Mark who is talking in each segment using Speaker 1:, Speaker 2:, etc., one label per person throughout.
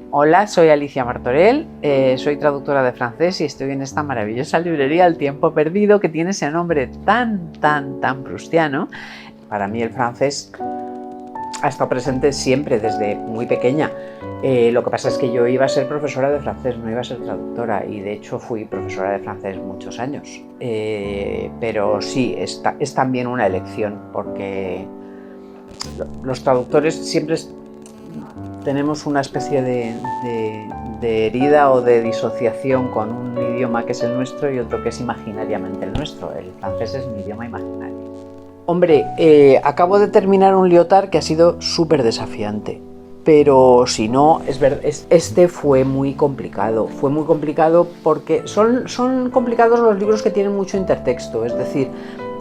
Speaker 1: Hola, soy Alicia Martorell, soy traductora de francés y estoy en esta maravillosa librería El Tiempo Perdido, que tiene ese nombre tan proustiano. Para mí el francés ha estado presente siempre, desde muy pequeña. Lo que pasa es que yo iba a ser profesora de francés, no iba a ser traductora, y de hecho fui profesora de francés muchos años. Pero sí, es también una elección, porque los traductores siempre tenemos una especie de herida o de disociación con un idioma que es el nuestro y otro que es imaginariamente el nuestro. El francés es mi idioma imaginario. Hombre, acabo de terminar un Lyotard que ha sido súper desafiante, pero si no, este fue muy complicado. Fue muy complicado porque son complicados los libros que tienen mucho intertexto, es decir,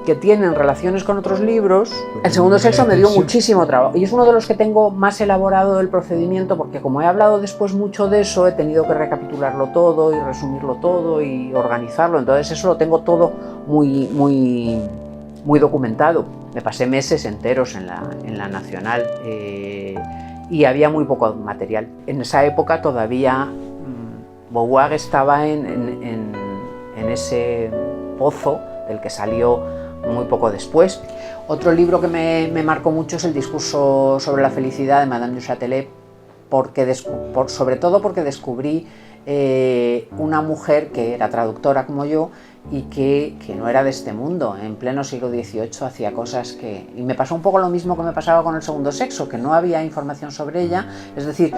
Speaker 1: que tienen relaciones con otros libros. El segundo sexo me dio muchísimo trabajo y es uno de los que tengo más elaborado del procedimiento, porque como he hablado después mucho de eso, he tenido que recapitularlo todo y resumirlo todo y organizarlo, entonces eso lo tengo todo muy documentado. Me pasé meses enteros en la Nacional y había muy poco material. En esa época todavía Beauvoir estaba en ese pozo del que salió muy poco después. Otro libro que me marcó mucho es El discurso sobre la felicidad de Madame du Châtelet, sobre todo porque descubrí una mujer que era traductora como yo y que no era de este mundo. En pleno siglo XVIII hacía cosas y me pasó un poco lo mismo que me pasaba con El segundo sexo, que no había información sobre ella, es decir,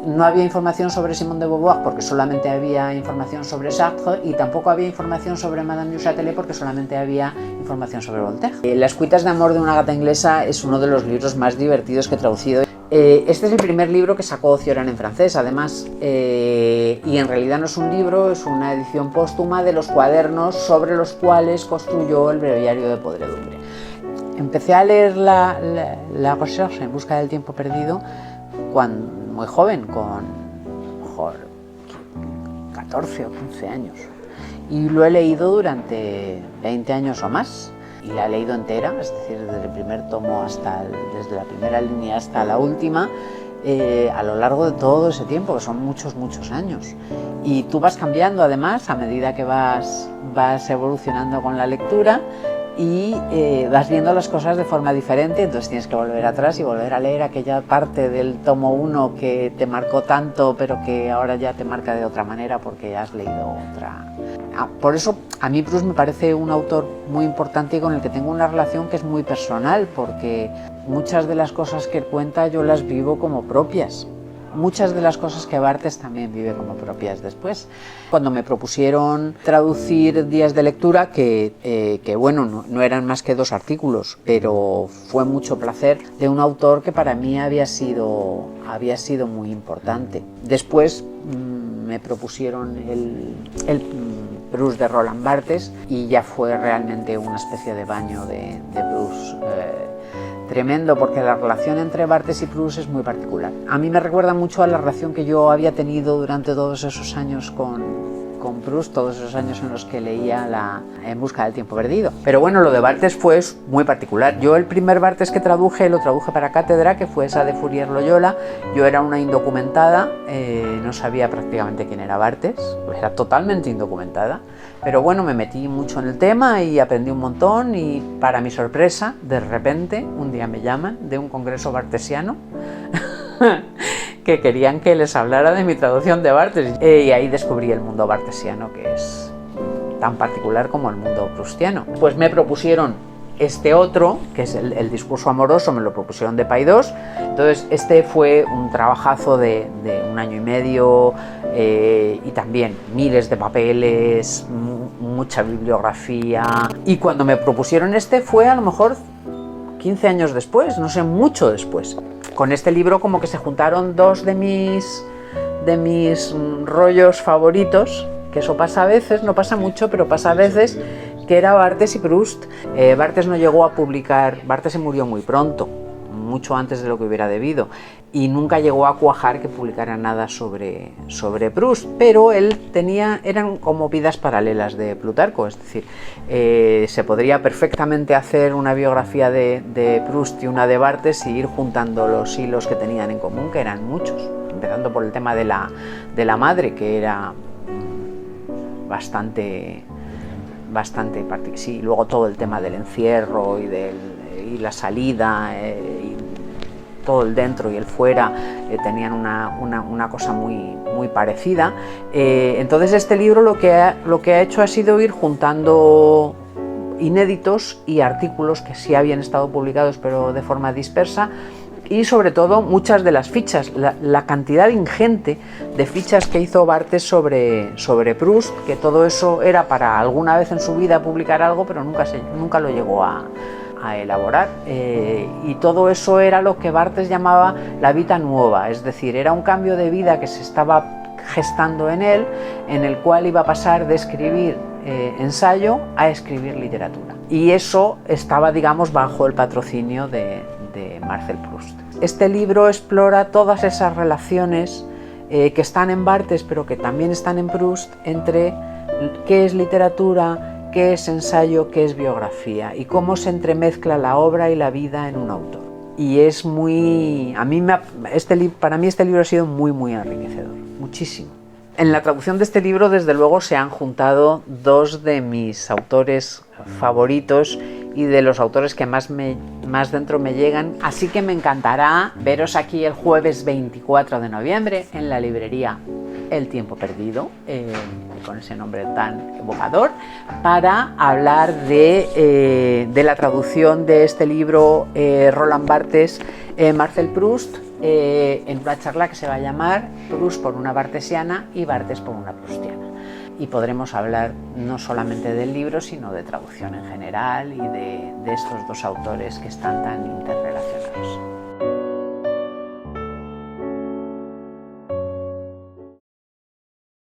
Speaker 1: no había información sobre Simone de Beauvoir porque solamente había información sobre Sartre, y tampoco había información sobre Madame du Châtelet porque solamente había información sobre Voltaire. Las cuitas de amor de una gata inglesa es uno de los libros más divertidos que he traducido. Este es el primer libro que sacó Cioran en francés, además, y en realidad no es un libro, es una edición póstuma de los cuadernos sobre los cuales construyó el breviario de Podredumbre. Empecé a leer la Recherche, En busca del tiempo perdido, muy joven, con 14 o 15 años, y lo he leído durante 20 años o más. Y la he leído entera, es decir, desde el primer tomo desde la primera línea hasta la última, a lo largo de todo ese tiempo, que son muchos años. Y tú vas cambiando, además, a medida que vas evolucionando con la lectura, y vas viendo las cosas de forma diferente, entonces tienes que volver atrás y volver a leer aquella parte del tomo 1 que te marcó tanto, pero que ahora ya te marca de otra manera porque has leído otra. Por eso a mí Proust me parece un autor muy importante y con el que tengo una relación que es muy personal, porque muchas de las cosas que cuenta yo las vivo como propias. Muchas de las cosas que Barthes también vive como propias después. Cuando me propusieron traducir Días de lectura, que bueno, no eran más que 2 artículos, pero fue mucho placer, de un autor que para mí había sido muy importante. Después me propusieron el Proust de Roland Barthes y ya fue realmente una especie de baño de Proust tremendo, porque la relación entre Barthes y Proust es muy particular. A mí me recuerda mucho a la relación que yo había tenido durante todos esos años con Proust, todos esos años en los que leía En busca del tiempo perdido. Pero bueno, lo de Barthes fue muy particular. Yo el primer Barthes que lo traduje para cátedra, que fue esa de Fourier Loyola. Yo era una indocumentada, no sabía prácticamente quién era Barthes, era totalmente indocumentada. Pero bueno, me metí mucho en el tema y aprendí un montón, y para mi sorpresa, de repente, un día me llaman de un congreso barthesiano que querían que les hablara de mi traducción de Barthes, y ahí descubrí el mundo barthesiano, que es tan particular como el mundo proustiano. Pues me propusieron este otro, que es el discurso amoroso, me lo propusieron de Paidós. Entonces este fue un trabajazo de 1 año y medio, y también miles de papeles, mucha bibliografía. Y cuando me propusieron este fue a lo mejor 15 años después, no sé, mucho después. Con este libro como que se juntaron 2 de mis rollos favoritos, que eso pasa a veces, no pasa mucho, pero pasa a veces, que era Barthes y Proust. Barthes no llegó a publicar, Barthes se murió muy pronto, mucho antes de lo que hubiera debido, y nunca llegó a cuajar que publicara nada sobre Proust, pero eran como vidas paralelas de Plutarco, es decir, se podría perfectamente hacer una biografía de Proust y una de Barthes y ir juntando los hilos que tenían en común, que eran muchos. empezando por el tema de la madre, que era bastante, sí, luego todo el tema del encierro y la salida, y todo el dentro y el fuera, tenían una cosa muy parecida. Entonces este libro lo que ha hecho ha sido ir juntando inéditos y artículos que sí habían estado publicados pero de forma dispersa, y sobre todo muchas de las fichas, la cantidad ingente de fichas que hizo Barthes sobre Proust, que todo eso era para alguna vez en su vida publicar algo, pero nunca lo llegó a elaborar, y todo eso era lo que Barthes llamaba la vita nuova, es decir, era un cambio de vida que se estaba gestando en él, en el cual iba a pasar de escribir ensayo a escribir literatura, y eso estaba, digamos, bajo el patrocinio de Marcel Proust. Este libro explora todas esas relaciones que están en Barthes pero que también están en Proust, entre qué es literatura, qué es ensayo, qué es biografía, y cómo se entremezcla la obra y la vida en un autor. Y es para mí este libro ha sido muy enriquecedor, muchísimo. En la traducción de este libro, desde luego, se han juntado dos de mis autores favoritos y de los autores que más dentro me llegan, así que me encantará veros aquí el jueves 24 de noviembre en la librería El Tiempo Perdido, con ese nombre tan evocador, para hablar de la traducción de este libro, Roland Barthes, Marcel Proust, en una charla que se va a llamar Proust por una barthesiana y Barthes por una proustiana. Y podremos hablar no solamente del libro, sino de traducción en general y de estos dos autores que están tan interrelacionados.